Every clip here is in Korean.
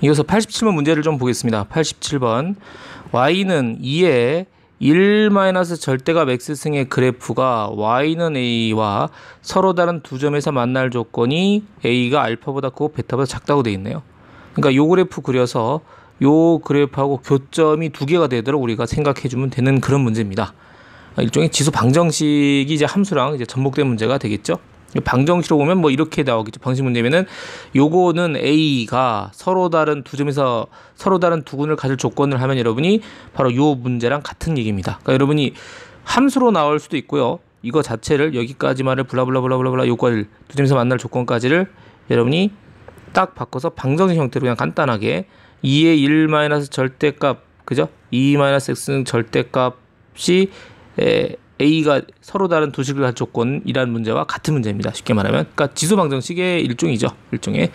이어서 87번 문제를 좀 보겠습니다. 87번 y는 2의 1 절대값 x승의 그래프가 y는 a와 서로 다른 두 점에서 만날 조건이 a가 알파보다 크고 베타보다 작다고 되어 있네요. 그러니까 요 그래프 그려서 요 그래프하고 교점이 두 개가 되도록 우리가 생각해주면 되는 그런 문제입니다. 일종의 지수 방정식이 이제 함수랑 이제 접목된 문제가 되겠죠. 방정식으로 보면 뭐 이렇게 나오겠죠. 방식 문제면은 요거는 a가 서로 다른 두 점에서 서로 다른 두 근을 가질 조건을 하면 여러분이 바로 요 문제랑 같은 얘기입니다. 그러니까 여러분이 함수로 나올 수도 있고요. 이거 자체를 여기까지만을 블라블라블라블라 요걸 두 점에서 만날 조건까지를 여러분이 딱 바꿔서 방정식 형태로 그냥 간단하게 2의 1 절대값 그죠? 2-x는 절대값이 a가 서로 다른 두 식을 가질 조건이라는 문제와 같은 문제입니다. 쉽게 말하면. 그러니까 지수 방정식의 일종이죠. 일종의.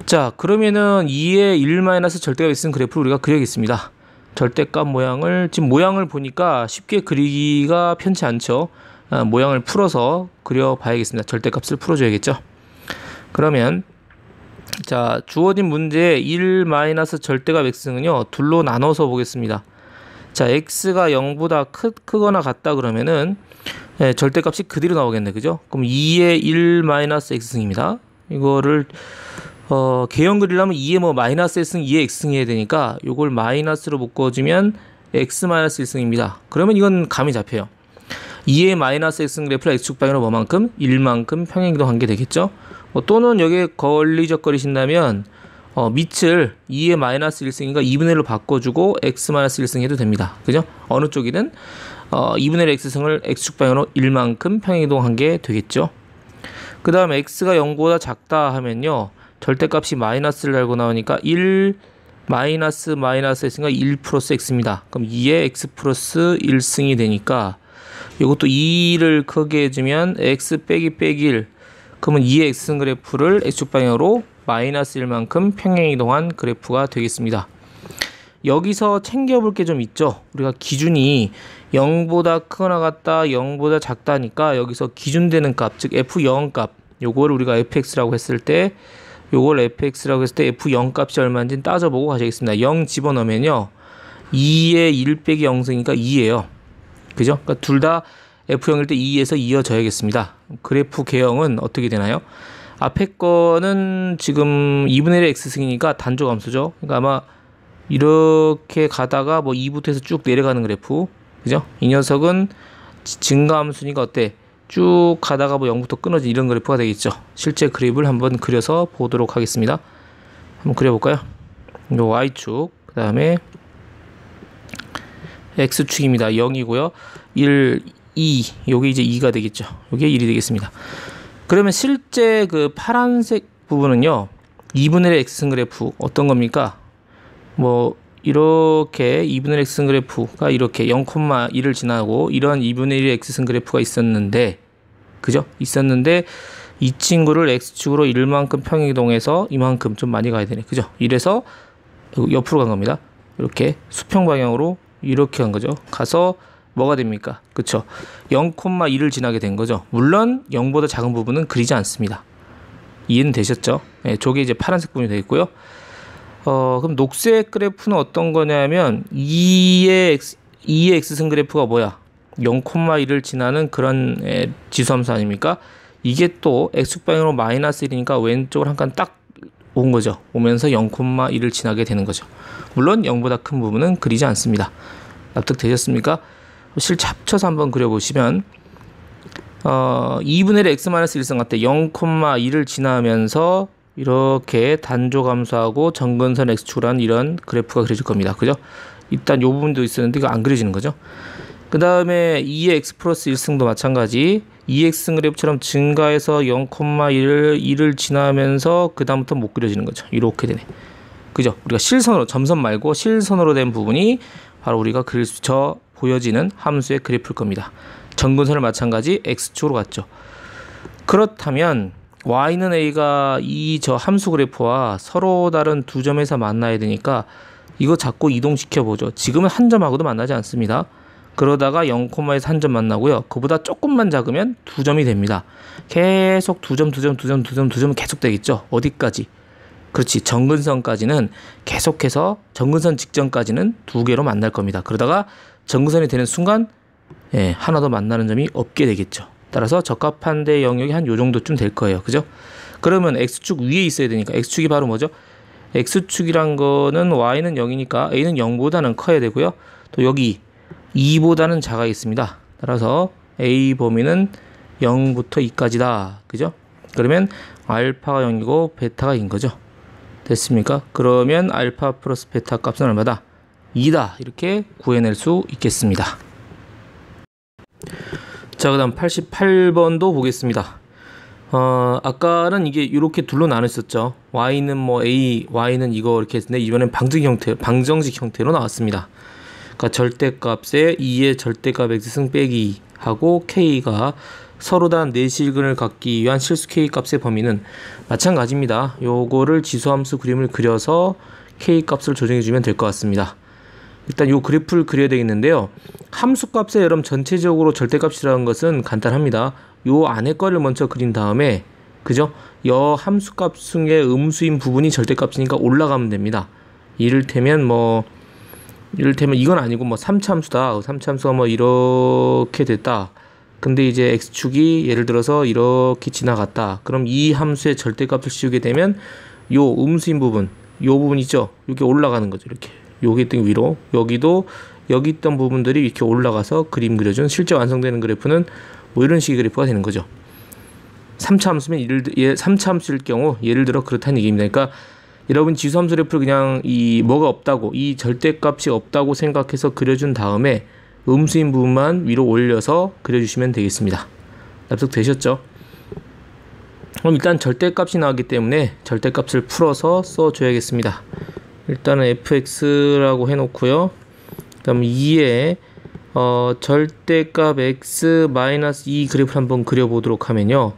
자, 그러면은 2의 1 절대값 x는 그래프를 우리가 그려야겠습니다. 절대값 모양을 지금 모양을 보니까 쉽게 그리기가 편치 않죠. 모양을 풀어서 그려봐야겠습니다. 절대값을 풀어줘야겠죠. 그러면 자, 주어진 문제 1 절대값 x는요 둘로 나눠서 보겠습니다. 자, x가 0보다 크거나 같다 그러면은 절대값이 그대로 나오겠네, 그죠? 그럼 2의 1 x승입니다. 이거를 개형 그리려면 2의 뭐 마이너스 x승, 2의 x승 해야 되니까 요걸 마이너스로 묶어주면 x 1승입니다. 그러면 이건 감이 잡혀요. 2의 마이너스 x승 그래프를 x축 방향으로 뭐만큼? 1만큼 평행이동한 게 되겠죠? 또는 여기에 걸리적거리신다면 밑을 2의 마이너스 1승인가 2분의 1로 바꿔주고 x 마이너스 1승 해도 됩니다. 그죠? 어느 쪽이든 2분의 1 x승을 x축 방향으로 1만큼 평행이동한 게 되겠죠. 그 다음에 x가 0보다 작다 하면요. 절대값이 마이너스를 달고 나오니까 1 마이너스 x가 1 플러스 x입니다. 그럼 2의 x 플러스 1승이 되니까 이것도 2를 크게 해주면 x 빼기 1 그러면 2의 x승 그래프를 x축 방향으로 마이너스 1만큼 평행이동한 그래프가 되겠습니다. 여기서 챙겨볼 게 좀 있죠. 우리가 기준이 0보다 크거나 같다, 0보다 작다니까 여기서 기준되는 값, 즉 f0 값, 요걸 우리가 fx라고 했을 때 요걸 fx라고 했을 때 f0 값이 얼마인지 따져보고 가시겠습니다. 0 집어넣으면요 2의 1 빼기 0승이니까 2예요. 그죠? 그러니까 둘 다 f0일 때 2에서 이어져야겠습니다. 그래프 개형은 어떻게 되나요? 앞에 거는 지금 2분의 1 x승이니까 단조함수죠. 그러니까 아마 이렇게 가다가 뭐 2부터 해서 쭉 내려가는 그래프. 그죠? 이 녀석은 증가함수니까 어때? 쭉 가다가 뭐 0부터 끊어진 이런 그래프가 되겠죠. 실제 그래프를 한번 그려서 보도록 하겠습니다. 한번 그려볼까요? 요 y축, 그 다음에 x축입니다. 0이고요. 1, 2, 요게 이제 2가 되겠죠. 요게 1이 되겠습니다. 그러면 실제 그 파란색 부분은요 2분의 1 x승 그래프 어떤 겁니까? 뭐 이렇게 2분의 1 x승 그래프가 이렇게 0,1을 지나고 이런 2분의 1 x승 그래프가 있었는데 그죠? 있었는데 이 친구를 x축으로 1만큼 평행이동해서 이만큼 좀 많이 가야 되네. 그죠? 이래서 옆으로 간 겁니다. 이렇게 수평 방향으로 이렇게 간 거죠. 가서 뭐가 됩니까? 그쵸? 0,1을 지나게 된 거죠. 물론 0보다 작은 부분은 그리지 않습니다. 이해는 되셨죠? 네, 저게 이제 파란색 부분이 되겠고요. 그럼 녹색 그래프는 어떤 거냐면 2의 x승 그래프가 뭐야? 0,1을 지나는 그런 지수함수 아닙니까? 이게 또 x축 방향으로 마이너스 1이니까 왼쪽으로 한 칸 딱 온 거죠. 오면서 0,1을 지나게 되는 거죠. 물론 0보다 큰 부분은 그리지 않습니다. 납득되셨습니까? 실제 합쳐서 한번 그려보시면 2분의 1 x-1승 같아 0,1을 지나면서 이렇게 단조감수하고 정근선 x축으로 한 이런 그래프가 그려질 겁니다. 그죠? 일단 이 부분도 있었는데 이거 안 그려지는 거죠. 그 다음에 2의 x 플러스 1승도 마찬가지 2x승 그래프처럼 증가해서 0,1을 지나면서 그 다음부터 못 그려지는 거죠. 이렇게 되네. 그죠? 우리가 실선으로 점선 말고 실선으로 된 부분이 바로 우리가 보여지는 함수의 그래프일 겁니다. 정근선을 마찬가지 x축으로 갔죠. 그렇다면 y는 a가 이 함수 그래프와 서로 다른 두 점에서 만나야 되니까 이거 자꾸 이동시켜 보죠. 지금은 한 점하고도 만나지 않습니다. 그러다가 0,에서 한 점 만나고요. 그보다 조금만 작으면 두 점이 됩니다. 계속 두 점 계속 되겠죠. 어디까지? 그렇지. 정근선까지는 계속해서 정근선 직전까지는 두 개로 만날 겁니다. 그러다가 정근선이 되는 순간 하나 더 만나는 점이 없게 되겠죠. 따라서 적합한대 영역이 한 요 정도쯤 될 거예요. 그죠? 그러면 X축 위에 있어야 되니까 X축이 바로 뭐죠? X축이란 거는 Y는 0이니까 A는 0보다는 커야 되고요. 또 여기 2보다는 작아있습니다. 따라서 A 범위는 0부터 2까지다. 그죠? 그러면 알파가 0이고 베타가 2인 거죠. 됐습니까? 그러면 알파 플러스 베타 값은 얼마다? 2다. 이렇게 구해낼 수 있겠습니다. 자, 그 다음 88번도 보겠습니다. 아까는 이게 이렇게 둘로 나눴었죠. Y는 뭐 A, Y는 이거 이렇게 했는데 이번엔 방정식 형태로 나왔습니다. 그러니까 절대값에 2의 절대값 x승 빼기 하고 K가 서로 다른 내실근을 갖기 위한 실수 K 값의 범위는 마찬가지입니다. 요거를 지수함수 그림을 그려서 K 값을 조정해 주면 될 것 같습니다. 일단 요 그래프를 그려야 되겠는데요. 함수 값의 여러분 전체적으로 절대값이라는 것은 간단합니다. 요 안에 거를 먼저 그린 다음에 그죠? 여 함수 값 중에 음수인 부분이 절대값이니까 올라가면 됩니다. 이를테면 이건 아니고 뭐 3차 함수다. 3차 함수가 뭐 이렇게 됐다. 근데 이제 x축이 예를 들어서 이렇게 지나갔다. 그럼 이 함수의 절대값을 씌우게 되면 요 음수인 부분, 요 부분 있죠? 이렇게 올라가는 거죠. 이렇게. 여기 있던 위로, 여기도 여기 있던 부분들이 이렇게 올라가서 그림 그려준 실제 완성되는 그래프는 뭐 이런 식의 그래프가 되는 거죠. 3차 함수면 3차 함수일 경우 예를 들어 그렇다는 얘기입니다. 그러니까 여러분 지수함수 그래프를 그냥 뭐가 없다고, 이 절대값이 없다고 생각해서 그려준 다음에 음수인 부분만 위로 올려서 그려주시면 되겠습니다. 납득되셨죠? 그럼 일단 절대값이 나왔기 때문에 절대값을 풀어서 써줘야겠습니다. 일단은 fx라고 해놓고요. 그 다음 2에 절대값 x 마이너스 2 그래프를 한번 그려보도록 하면요.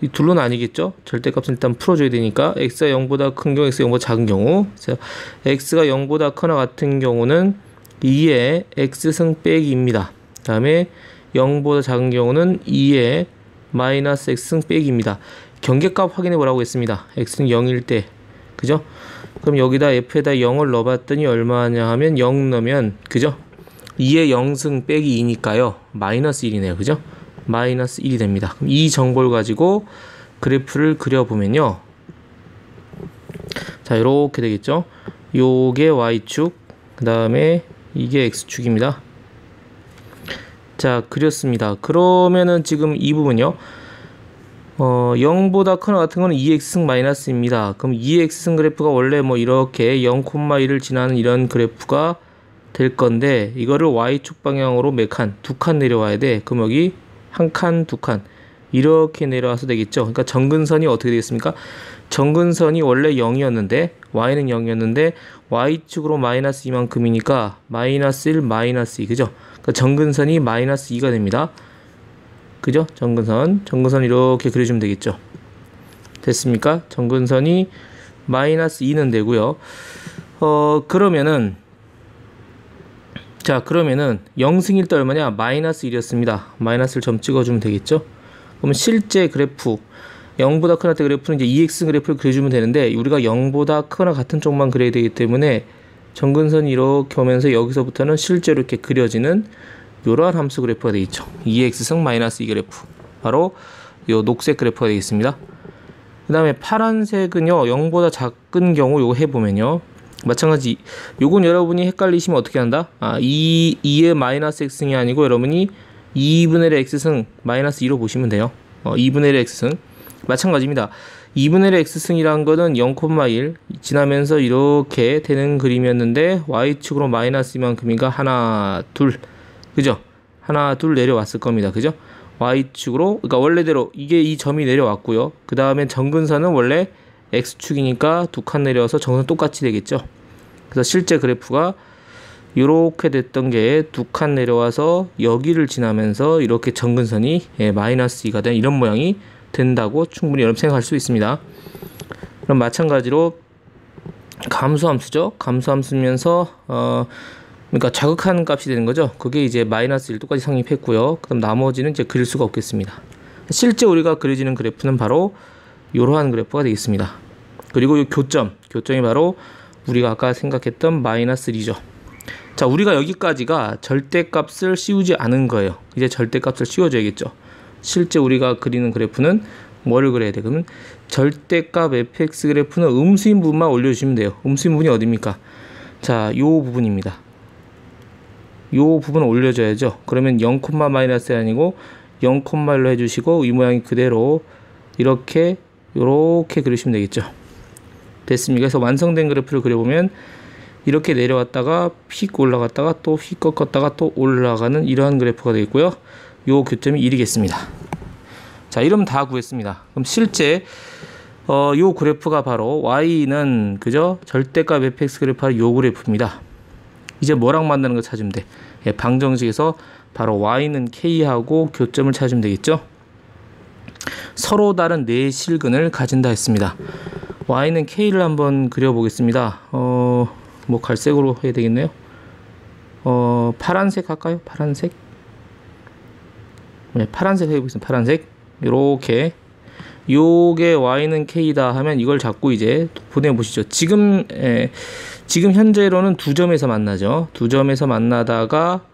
이 둘로 나뉘겠죠? 절대값은 일단 풀어줘야 되니까 x가 0보다 큰 경우, x가 0보다 작은 경우. 그래서 x가 0보다 크나 같은 경우는 2의 x승 빼기입니다. 그 다음에 0보다 작은 경우는 2의 마이너스 x승 빼기입니다. 경계값 확인해 보라고 했습니다. x는 0일 때. 그죠? 그럼 여기다 f에다 0을 넣어봤더니 얼마냐 하면 0 넣으면 그죠? 2의 0승 빼기 2니까요. 마이너스 1이네요. 그죠? 마이너스 1이 됩니다. 그럼 이 정보를 가지고 그래프를 그려보면요. 자, 이렇게 되겠죠? 요게 y축, 그 다음에 이게 x축입니다. 자, 그렸습니다. 그러면은 지금 이 부분요. 0보다 크나 같은 거는 2x승 마이너스입니다. 그럼 2x승 그래프가 원래 뭐 이렇게 0,1을 지나는 이런 그래프가 될 건데 이거를 y축 방향으로 몇 칸? 두 칸 내려와야 돼. 그럼 여기 한 칸, 두 칸 이렇게 내려와서 되겠죠. 그러니까 정근선이 어떻게 되겠습니까? 정근선이 원래 0이었는데 y는 0이었는데 y축으로 마이너스 2만큼이니까 마이너스 1, 마이너스 2 그죠? 그러니까 정근선이 마이너스 2가 됩니다. 그죠? 정근선 이렇게 그려주면 되겠죠. 됐습니까? 정근선이 마이너스 2는 되고요. 그러면은 0승일 때 얼마냐? 마이너스 1이었습니다. 마이너스를 점 찍어주면 되겠죠. 그러면 실제 그래프 0보다 크나 때 그래프는 이제 2x 그래프를 그려주면 되는데 우리가 0보다 크거나 같은 쪽만 그려야 되기 때문에 정근선이 이렇게 오면서 여기서부터는 실제로 이렇게 그려지는 이러한 함수 그래프가 되겠죠. 2x승 마이너스 2 그래프. 바로 요 녹색 그래프가 되겠습니다. 그 다음에 파란색은요. 0보다 작은 경우 요거 해보면요. 마찬가지. 요건 여러분이 헷갈리시면 어떻게 한다? 2의 마이너스 x승이 아니고 여러분이 2분의 1 x승 마이너스 2로 보시면 돼요. 2분의 1 x승. 마찬가지입니다. 2분의 1 x승이란 거는 0,1 지나면서 이렇게 되는 그림이었는데 y축으로 마이너스 이만큼인가 하나, 둘. 그죠? 하나, 둘 내려왔을 겁니다. 그죠? y축으로, 그러니까 원래대로 이게 이 점이 내려왔고요. 그 다음에 정근선은 원래 x축이니까 두 칸 내려와서 정선 똑같이 되겠죠. 그래서 실제 그래프가 이렇게 됐던 게 두 칸 내려와서 여기를 지나면서 이렇게 정근선이 마이너스 2가 된 이런 모양이 된다고 충분히 여러분 생각할 수 있습니다. 그럼 마찬가지로 감소함수죠. 감소함수면서 그러니까 자극하는 값이 되는 거죠. 그게 이제 마이너스 1도까지 성립했고요. 그럼 나머지는 이제 그릴 수가 없겠습니다. 실제 우리가 그려지는 그래프는 바로 이러한 그래프가 되겠습니다. 그리고 이 교점이 바로 우리가 아까 생각했던 마이너스 1이죠. 자, 우리가 여기까지가 절대값을 씌우지 않은 거예요. 이제 절대값을 씌워줘야겠죠. 실제 우리가 그리는 그래프는 뭐를 그려야 돼? 그러면 절대값 fx 그래프는 음수인 부분만 올려주시면 돼요. 음수인 부분이 어디입니까? 자, 요 부분입니다. 요 부분을 올려줘야죠. 그러면 0, 마이너스 아니고 0,1로 해주시고 이 모양이 그대로 이렇게 그리시면 되겠죠. 됐습니까? 그래서 완성된 그래프를 그려보면 이렇게 내려왔다가 휙 올라갔다가 또 휙 꺾었다가 또 올라가는 이러한 그래프가 되겠고요. 요 교점이 1이겠습니다. 자, 이러면 다 구했습니다. 그럼 실제 요 그래프가 바로 y는 그죠? 절대값 fx 그래프가 요 그래프입니다. 이제 뭐랑 만나는 거 찾으면 돼? 예, 방정식에서 바로 y는 k하고 교점을 찾으면 되겠죠? 서로 다른 네 실근을 가진다 했습니다. y는 k를 한번 그려보겠습니다. 뭐 갈색으로 해야 되겠네요. 파란색 할까요? 파란색? 네, 파란색 해보겠습니다. 파란색. 요렇게. 요게 y는 k다 하면 이걸 잡고 이제 보내보시죠. 지금 현재로는 두 점에서 만나죠. 두 점에서 만나다가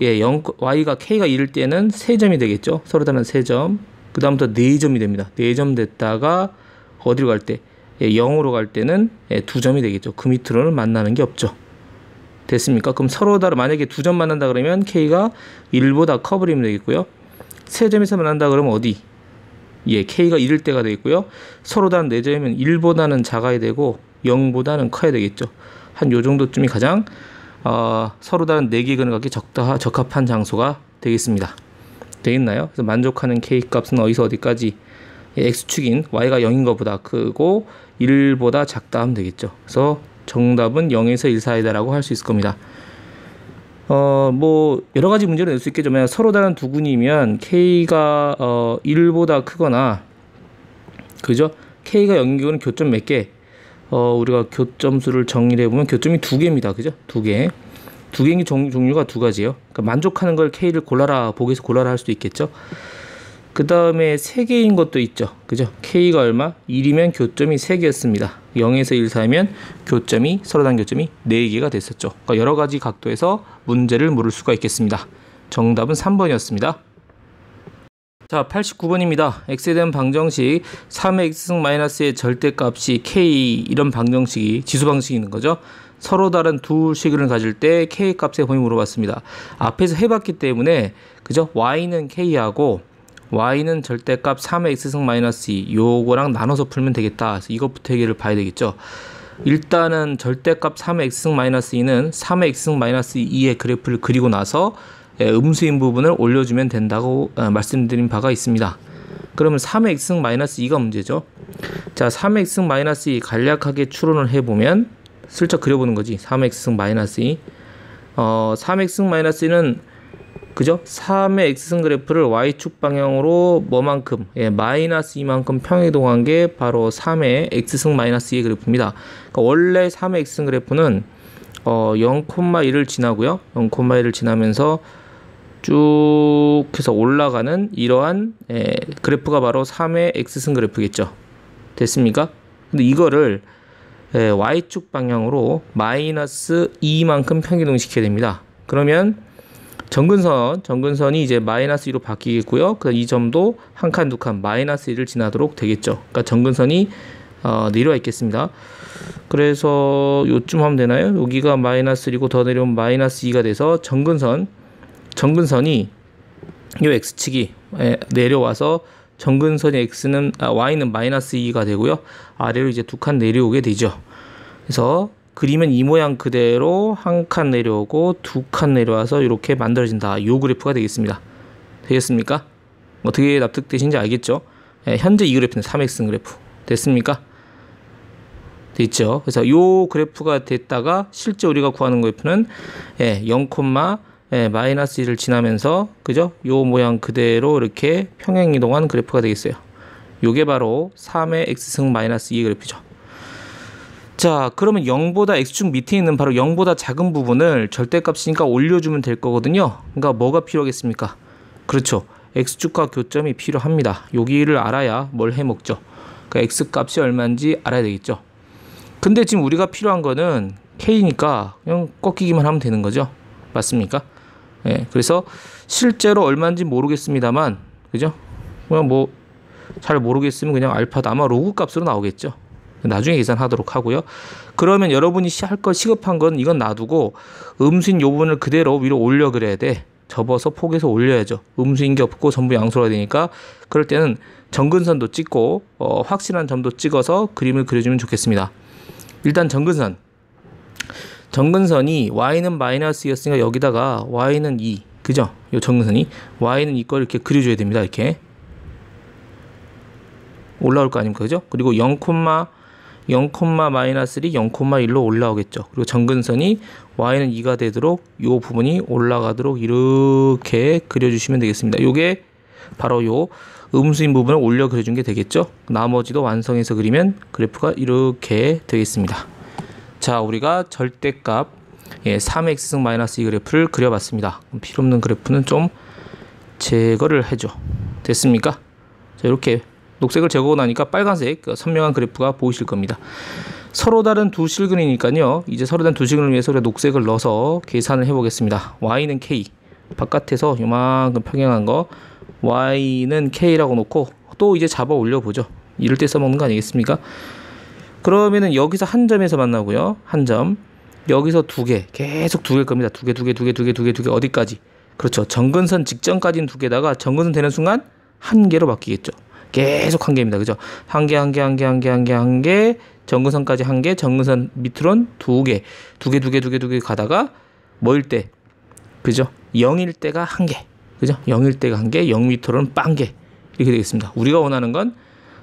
y가 k가 1일 때는 세 점이 되겠죠. 서로 다른 세 점. 그 다음부터 네 점이 됩니다. 네 점 됐다가 어디로 갈 때? 0으로 갈 때는 두 점이 되겠죠. 그 밑으로는 만나는 게 없죠. 됐습니까? 그럼 서로 다른 만약에 두 점 만난다 그러면 k가 1보다 커버리면 되겠고요. 세 점에서 만난다 그러면 어디? k가 1일 때가 되겠고요. 서로 다른 네 점이면 1보다는 작아야 되고 0보다는 커야 되겠죠. 한 요 정도쯤이 가장 서로 다른 네 개의 근을 갖기 적합한 장소가 되겠습니다. 되겠나요? 그래서 만족하는 k 값은 어디서 어디까지 x축인 y가 0인 것보다 크고 1보다 작다 하면 되겠죠. 그래서 정답은 0에서 1 사이다 라고 할 수 있을 겁니다. 뭐 여러 가지 문제를 낼 수 있겠죠. 만약 서로 다른 두 군이면 k가 1보다 크거나 그죠? k가 0인 경우는 교점 몇 개? 우리가 교점수를 정리를 해보면 교점이 두 개입니다. 그죠? 두 개. 두 개의 종류가 두 가지예요. 그러니까 만족하는 걸 k를 골라라, 보기에서 골라라 할 수도 있겠죠. 그 다음에 3개인 것도 있죠. 그죠? k가 얼마? 1이면 교점이 3개였습니다. 0에서 1 사이면 교점이, 서로 다른 교점이 4개가 됐었죠. 그러니까 여러 가지 각도에서 문제를 물을 수가 있겠습니다. 정답은 3번이었습니다. 자, 89번입니다. x에 대한 방정식 3의 x승 마이너스의 절대값이 k 이런 방정식이 지수 방식이 있는 거죠. 서로 다른 두 식을 가질 때 k 값의 범위 물어봤습니다. 앞에서 해봤기 때문에 그죠? y는 k하고 y는 절대값 3의 x승 마이너스 2 요거랑 나눠서 풀면 되겠다. 그래서 이것부터 해결을 봐야 되겠죠. 일단은 절대값 3의 x승 마이너스 2는 3의 x승 마이너스 2의 그래프를 그리고 나서 음수인 부분을 올려주면 된다고 말씀드린 바가 있습니다. 그러면 3의 x승 마이너스 2가 문제죠. 자, 3의 x승 마이너스 2 간략하게 추론을 해보면 슬쩍 그려보는 거지. 3의 x승 마이너스 2 3의 x승 마이너스 2는 그죠? 3의 x승 그래프를 y축 방향으로 뭐만큼? 마이너스 2만큼 평행이동한 게 바로 3의 x승 마이너스 2의 그래프입니다. 그러니까 원래 3의 x승 그래프는 0,1을 지나고요. 0,1을 지나면서 쭉 해서 올라가는 이러한 그래프가 바로 3의 x승 그래프겠죠. 됐습니까? 근데 이거를 y축 방향으로 마이너스 2만큼 평행이동 시켜야 됩니다. 그러면 정근선이 이제 마이너스 2로 바뀌겠고요. 그 이 점도 한 칸, 두 칸 마이너스 1을 지나도록 되겠죠. 그러니까 정근선이 내려와 있겠습니다. 그래서 요쯤 하면 되나요? 여기가 마이너스 1이고 더 내려오면 마이너스 2가 돼서 정근선이 요 x축이 내려와서 정근선의 y는 마이너스 2가 되고요. 아래로 이제 두 칸 내려오게 되죠. 그래서 그리면 이 모양 그대로 한 칸 내려오고 두 칸 내려와서 이렇게 만들어진다. 요 그래프가 되겠습니다. 되겠습니까? 어떻게 납득되신지 알겠죠? 현재 이 그래프는 3x승 그래프. 됐습니까? 됐죠? 그래서 요 그래프가 됐다가 실제 우리가 구하는 그래프는 0, 마이너스 1을 지나면서 그죠? 요 모양 그대로 이렇게 평행 이동한 그래프가 되겠어요. 요게 바로 3의 x승 마이너스 2의 그래프죠. 자, 그러면 0보다 x축 밑에 있는 바로 0보다 작은 부분을 절대값이니까 올려주면 될 거거든요. 그러니까 뭐가 필요하겠습니까? 그렇죠. x축과 교점이 필요합니다. 여기를 알아야 뭘 해먹죠. 그 x 값이 얼마인지 알아야 되겠죠. 근데 지금 우리가 필요한 거는 k니까 그냥 꺾이기만 하면 되는 거죠. 맞습니까? 예, 그래서 실제로 얼마인지 모르겠습니다만, 그죠? 그냥 뭐 잘 모르겠으면 그냥 알파도 아마 로그 값으로 나오겠죠. 나중에 계산하도록 하고요. 그러면 여러분이 할 거 시급한 건 이건 놔두고 음수인 요 부분을 그대로 위로 올려 그려야 돼. 접어서 폭에서 올려야죠. 음수인 게 없고 전부 양수가 되니까 그럴 때는 정근선도 찍고 확실한 점도 찍어서 그림을 그려주면 좋겠습니다. 일단 정근선이 y는 마이너스였으니까 여기다가 y는 2, 그죠? 요 정근선이 y는 이걸 이렇게 그려줘야 됩니다. 이렇게 올라올 거 아닙니까, 그죠? 그리고 0, 마이너스 1이 0,1로 올라오겠죠. 그리고 정근선이 y는 2가 되도록 이 부분이 올라가도록 이렇게 그려주시면 되겠습니다. 요게 바로 요 음수인 부분을 올려 그려준 게 되겠죠. 나머지도 완성해서 그리면 그래프가 이렇게 되겠습니다. 자, 우리가 절대값 3x승 마이너스 2 그래프를 그려봤습니다. 필요없는 그래프는 좀 제거를 해줘. 됐습니까? 자, 이렇게 녹색을 제거하고 나니까 빨간색 선명한 그래프가 보이실 겁니다. 서로 다른 두 실근이니까요. 이제 서로 다른 두 실근을 위해서 우리가 녹색을 넣어서 계산을 해보겠습니다. y는 k, 바깥에서 요만큼 평행한 거 y는 k라고 놓고 또 이제 잡아 올려보죠. 이럴 때 써먹는 거 아니겠습니까? 그러면은 여기서 한 점에서 만나고요. 한 점. 여기서 두 개. 계속 두 개일 겁니다. 두 개 어디까지? 그렇죠. 정근선 직전까지는 두 개다가 정근선 되는 순간 한 개로 바뀌겠죠. 계속 한 개입니다. 그죠? 한 개, 정근선까지 한 개, 정근선 밑으로는 두 개 가다가 뭐일 때? 그죠? 0일 때가 한 개. 그죠? 0일 때가 한 개, 0 밑으로는 빵 개. 이렇게 되겠습니다. 우리가 원하는 건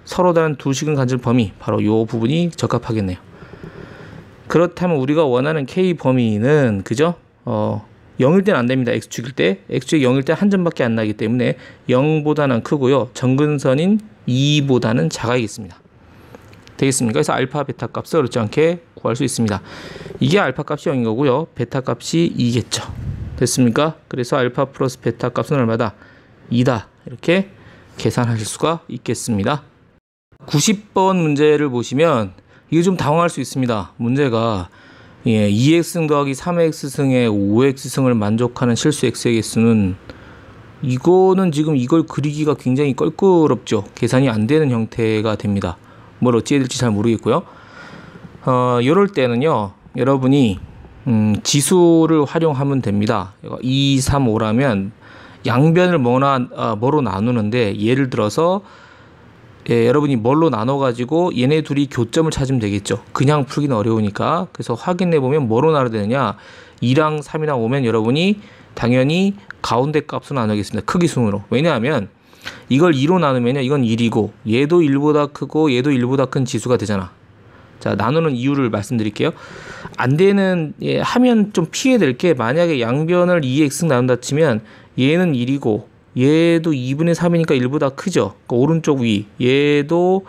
서로 다른 두 식은 간질 범위, 바로 이 부분이 적합하겠네요. 그렇다면 우리가 원하는 k 범위는, 그죠? 0일 때는 안 됩니다. x축일 때. x축이 0일 때 한 점밖에 안 나기 때문에 0보다는 크고요. 정근선인 2보다는 작아야겠습니다. 되겠습니까? 그래서 알파, 베타 값을 어렵지 않게 구할 수 있습니다. 이게 알파 값이 0인 거고요. 베타 값이 2겠죠. 됐습니까? 그래서 알파 플러스 베타 값은 얼마다? 2다. 이렇게 계산하실 수가 있겠습니다. 90번 문제를 보시면 이게 좀 당황할 수 있습니다. 문제가 2x승 더하기 3x승의 5x승을 만족하는 실수 x의 개수는, 이거는 지금 이걸 그리기가 굉장히 껄끄럽죠. 계산이 안 되는 형태가 됩니다. 뭘 어찌 해야 될지 잘 모르겠고요. 이럴 때는요, 여러분이 지수를 활용하면 됩니다. 2, 3, 5라면 양변을 뭐로 나누는데, 예를 들어서 여러분이 뭘로 나눠가지고 얘네 둘이 교점을 찾으면 되겠죠. 그냥 풀기는 어려우니까. 그래서 확인해보면 뭐로 나눠야 되느냐. 2랑 3이랑 5면 여러분이 당연히 가운데 값으로 나누겠습니다. 크기 순으로. 왜냐하면 이걸 2로 나누면 이건 1이고 얘도 1보다 크고 얘도 1보다 큰 지수가 되잖아. 자, 나누는 이유를 말씀드릴게요. 안 되는, 하면 좀 피해야 될 게, 만약에 양변을 2x 나눈다 치면 얘는 1이고 얘도 2분의 3이니까 1보다 크죠. 그러니까 오른쪽 위. 얘도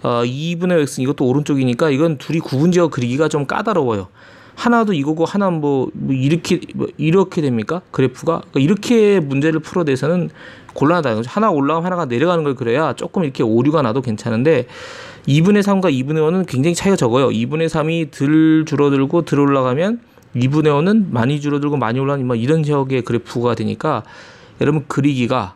2분의 x, 이것도 오른쪽이니까 이건 둘이 구분지어 그리기가 좀 까다로워요. 하나도 이거고 하나는 이렇게 됩니까? 그래프가. 그러니까 이렇게 문제를 풀어내서는 곤란하다. 하나 올라가면 하나가 내려가는 걸 그려야 조금 이렇게 오류가 나도 괜찮은데, 2분의 3과 2분의 5는 굉장히 차이가 적어요. 2분의 3이 덜 줄어들고 덜 올라가면 2분의 5는 많이 줄어들고 많이 올라가면 이런 식의 그래프가 되니까 여러분 그리기가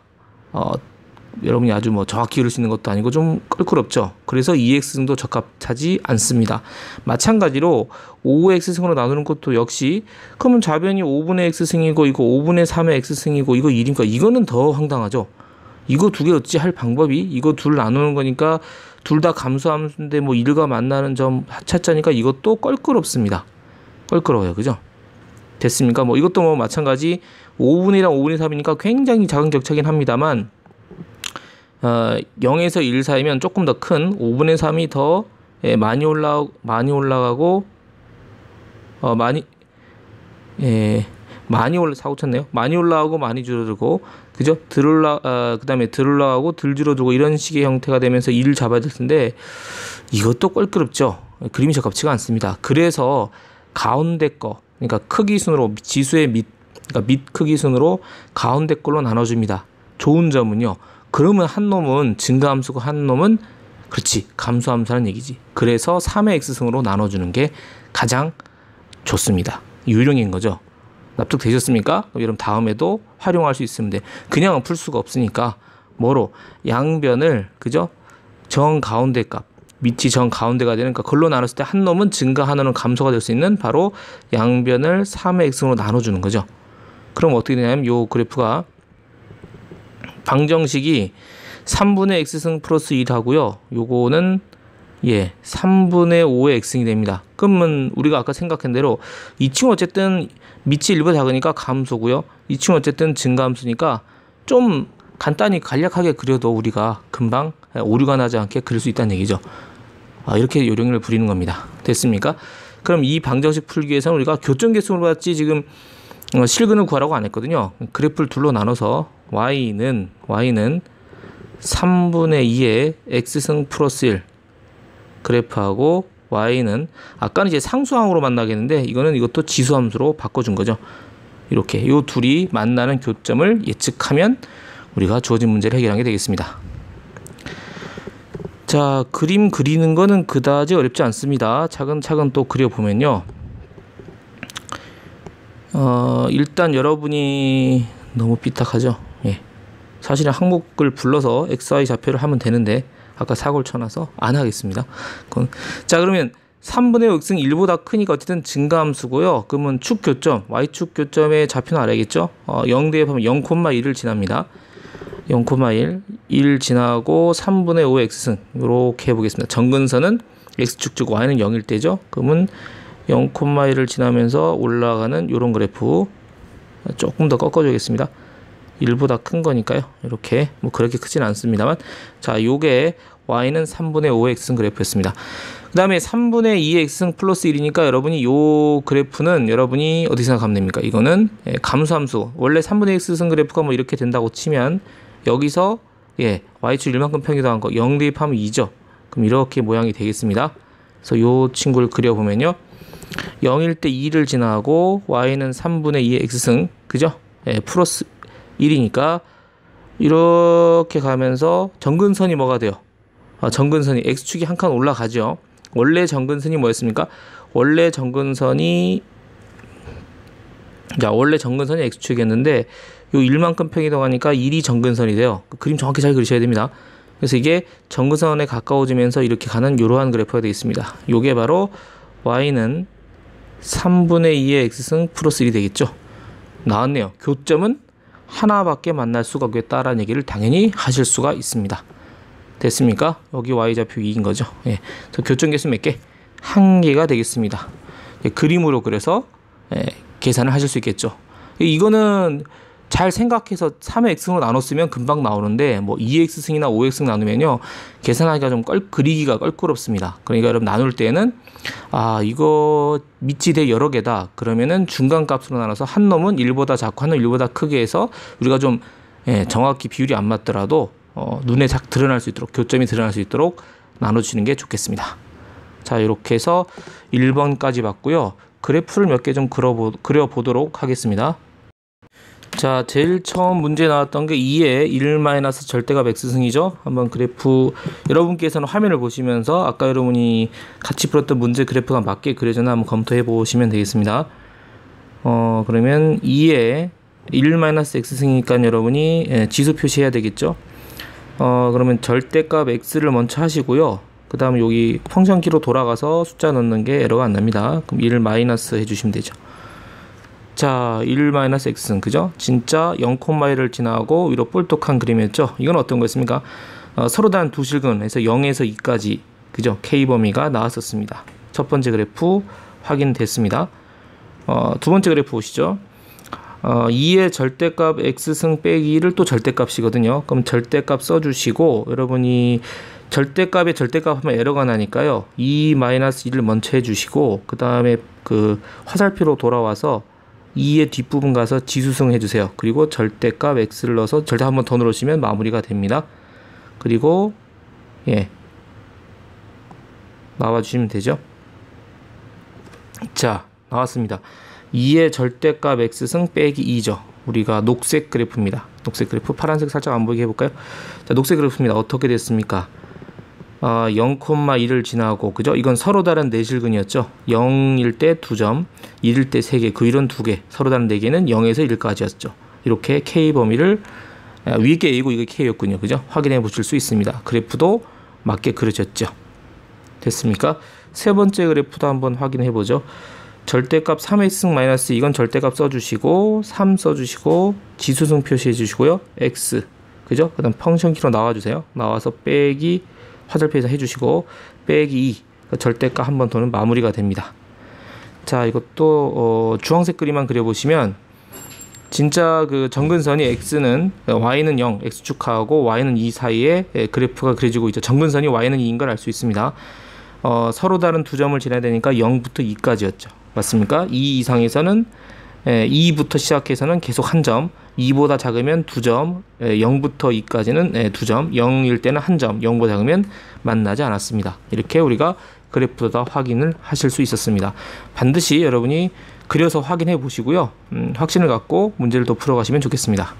여러분이 아주 정확히 그릴 수 있는 것도 아니고 좀 껄끄럽죠. 그래서 2x승도 적합하지 않습니다. 마찬가지로 5x승으로 나누는 것도 역시, 그러면 좌변이 5분의 x승이고 이거 5분의 3의 x승이고 이거 1이니까 이거는 더 황당하죠. 이거 두 개 어찌 할 방법이, 이거 둘 나누는 거니까 둘 다 감수함수인데 1과 만나는 점 하차자니까 이것도 껄끄럽습니다. 껄끄러워요. 그죠? 됐습니까? 이것도 마찬가지 5분의 1이랑 5분의 3이니까 굉장히 작은 격차긴 합니다만 0에서 1 사이면 조금 더 큰 5분의 3이 더 많이 올라가고 사고 쳤네요. 많이 올라가고 많이 줄어들고, 그죠? 그다음에 덜 올라가고 덜 줄어들고 이런 식의 형태가 되면서 1을 잡아야 될 텐데 이것도 껄끄럽죠. 그림이 적합치가 않습니다. 그래서 가운데 거, 그러니까 크기 순으로 지수의 밑 크기 순으로 가운데 걸로 나눠줍니다. 좋은 점은요, 그러면 한 놈은 증가함수고 한 놈은 그렇지, 감소함수라는 얘기지. 그래서 3의 x승으로 나눠주는 게 가장 좋습니다. 유령인 거죠. 납득되셨습니까? 여러분 다음에도 활용할 수 있으면 돼. 그냥은 풀 수가 없으니까 뭐로? 양변을 그죠? 정 가운데 값, 밑이 정 가운데가 되는, 그러니까 글로 나눴을 때 한 놈은 증가, 한 놈은 감소가 될 수 있는 바로 양변을 3의 x승으로 나눠주는 거죠. 그럼 어떻게 되냐면 요 그래프가 방정식이 3분의 x승 플러스 1하고요. 요거는 3분의 5의 x승이 됩니다. 그러면 우리가 아까 생각한 대로 이 친구 어쨌든 밑이 1보다 작으니까 감소고요. 이 친구 어쨌든 증가함수니까 좀 간단히 간략하게 그려도 우리가 금방 오류가 나지 않게 그릴 수 있다는 얘기죠. 이렇게 요령을 부리는 겁니다. 됐습니까? 그럼 이 방정식 풀기 위해서는 우리가 교점계수를 봤지 지금 실근을 구하라고 안 했거든요. 그래프를 둘로 나눠서 y는 3분의 2의 x승 플러스 1 그래프하고 y는 아까는 이제 상수항으로 만나겠는데 이것도 지수함수로 바꿔준 거죠. 이렇게 요 둘이 만나는 교점을 예측하면 우리가 주어진 문제를 해결하게 되겠습니다. 자, 그림 그리는 거는 그다지 어렵지 않습니다. 차근차근 또 그려보면요. 일단 여러분이 너무 삐딱하죠. 사실은 항목을 불러서 XY 좌표를 하면 되는데 아까 사고를 쳐놔서 안 하겠습니다. 자, 그러면 3분의 5 x승 1보다 크니까 어쨌든 증가함수고요. 그러면 축 교점, Y축 교점의 좌표는 알아야겠죠? 0 대입하면 0,1을 지납니다. 0,1, 1 지나고 3분의 5 x승 이렇게 해보겠습니다. 정근선은 x축 즉 y는 0일 때죠. 그러면 0,1을 지나면서 올라가는 이런 그래프 조금 더 꺾어주겠습니다. 1보다 큰 거니까요. 이렇게 뭐 그렇게 크진 않습니다만, 자, 요게 y는 3분의 5의 x승 그래프였습니다. 그 다음에 3분의 2의 x승 플러스 1이니까 여러분이 요 그래프는 여러분이 어떻게 생각하면 됩니까? 이거는 감소함수, 원래 3분의 x승 그래프가 뭐 이렇게 된다고 치면 여기서 y축 1만큼 평이 더한 거 0 대입하면 2죠. 그럼 이렇게 모양이 되겠습니다. 그래서 요 친구를 그려보면요, 0일 때 2를 지나고 y는 3분의 2의 x승, 그죠? 플러스 1이니까 이렇게 가면서 정근선이 뭐가 돼요? 정근선이 x축이 한 칸 올라가죠. 원래 정근선이 뭐였습니까? 원래 정근선이 x축이었는데 요 1만큼 평이 더가니까 1이 정근선이 돼요. 그림 정확히 잘 그리셔야 됩니다. 그래서 이게 정근선에 가까워지면서 이렇게 가는 이러한 그래프가 되겠습니다. 요게 바로 y는 3분의 2의 x승 플러스 1이 되겠죠. 나왔네요. 교점은 하나밖에 만날 수가 없겠다라는 얘기를 당연히 하실 수가 있습니다. 됐습니까? 여기 y좌표 2인 거죠. 그래서 교점 개수 몇 개? 1개가 되겠습니다. 그림으로 그려서 계산을 하실 수 있겠죠. 이거는 잘 생각해서 3의 x승으로 나눴으면 금방 나오는데 뭐 2x승이나 5x승 나누면요 계산하기가 좀 그리기가 껄끄럽습니다. 그러니까 여러분 나눌 때는 이거 밑이 대 여러 개다 그러면은 중간값으로 나눠서 한 놈은 1보다 작고 한 놈은 1보다 크게 해서 우리가 좀 정확히 비율이 안 맞더라도 눈에 잘 드러날 수 있도록, 교점이 드러날 수 있도록 나눠주시는 게 좋겠습니다. 자, 이렇게 해서 1번까지 봤고요. 그래프를 몇 개 좀 그려보도록 하겠습니다. 자, 제일 처음 문제 나왔던 게 2의 1- 절대값 x승이죠. 한번 그래프 여러분께서는 화면을 보시면서 아까 여러분이 같이 풀었던 문제 그래프가 맞게 그려졌나 한번 검토해 보시면 되겠습니다. 그러면 2의 1- x승이니까 여러분이 지수 표시해야 되겠죠. 그러면 절대값 x를 먼저 하시고요. 그 다음에 여기 펑션 키로 돌아가서 숫자 넣는 게 에러가 안 납니다. 그럼 1 마이너스 해주시면 되죠. 자, 1 마이너스 x승, 그죠? 진짜 0,1을 지나고 위로 뿔뚝한 그림이었죠? 이건 어떤 거였습니까? 서로 다른 두 실근에서 0에서 2까지, 그죠? k 범위가 나왔었습니다. 첫 번째 그래프 확인됐습니다. 두 번째 그래프 보시죠. 2의 절대값 x승 빼기 1을 또 절대값이거든요. 그럼 절대값 써주시고, 여러분이 절대값에 절대값 하면 에러가 나니까요. 2-1을 먼저 해주시고, 그 다음에 그 화살표로 돌아와서 2의 뒷부분 가서 지수승 해주세요. 그리고 절대값 x를 넣어서 절대 한 번 더 넣으시면 마무리가 됩니다. 그리고 나와주시면 되죠. 자, 나왔습니다. 2의 절대값 x승 빼기 2죠. 우리가 녹색 그래프입니다. 녹색 그래프, 파란색 살짝 안 보이게 해볼까요? 자, 녹색 그래프입니다. 어떻게 됐습니까? 0,1을 지나고, 그죠? 이건 서로 다른 내실근이었죠. 0일 때 2점, 1일 때 3개, 그 위로는 2개, 서로 다른 4개는 0에서 1까지였죠. 이렇게 K 범위를 위에 게 A고 이게 K였군요. 그죠? 확인해 보실 수 있습니다. 그래프도 맞게 그려졌죠. 됐습니까? 세 번째 그래프도 한번 확인해 보죠. 절대값 3x-, 이건 절대값 써주시고 3 써주시고 지수승 표시해 주시고요. x, 그죠? 그 다음 펑션 키로 나와주세요. 나와서 빼기 화살표에서 해주시고 빼기 2, 절대값 한 번 더는 마무리가 됩니다. 자, 이것도 주황색 그림만 그려보시면 진짜 그 정근선이 x는 y는 0, x축하고 y는 2 사이에 그래프가 그려지고 있죠. 정근선이 y는 2인 걸 알 수 있습니다. 서로 다른 두 점을 지나야 되니까 0부터 2까지였죠. 맞습니까? 2 이상에서는 2부터 시작해서는 계속 한 점, 2보다 작으면 2점, 0부터 2까지는 2점, 0일 때는 한 점, 0보다 작으면 만나지 않았습니다. 이렇게 우리가 그래프도 확인을 하실 수 있었습니다. 반드시 여러분이 그려서 확인해 보시고요. 확신을 갖고 문제를 더 풀어가시면 좋겠습니다.